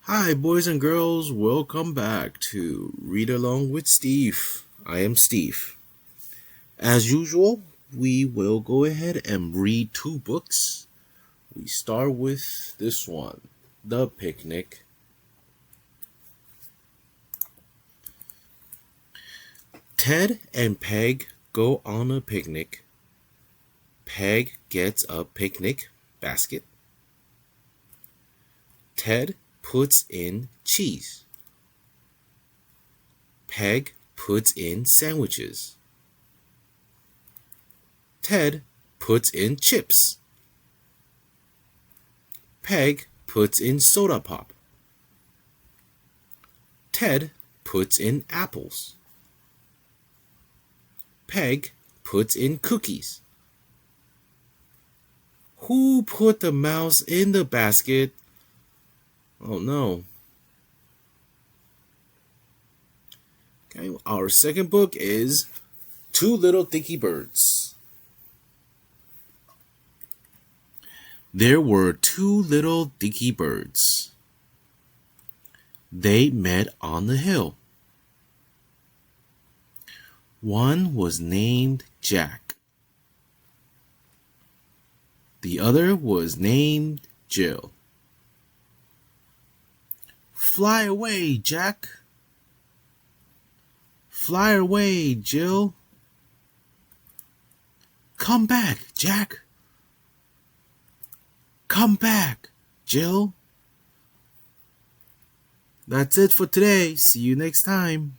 Hi, boys and girls. Welcome back to Read Along with Steve. I am Steve. As usual, we will go ahead and read two books. We start with this one, The Picnic. Ted and Peg go on a picnic. Peg gets a picnic basket. Ted puts in cheese. Peg puts in sandwiches. Ted puts in chips. Peg puts in soda pop. Ted puts in apples. Peg puts in cookies. Who put the mouse in the basket? Oh no. Okay, our second book is Two Little Dicky Birds. There were two little dicky birds. They met on the hill. One was named Jack. The other was named Jill. Fly away, Jack. Fly away, Jill. Come back, Jack. Come back, Jill. That's it for today. See you next time.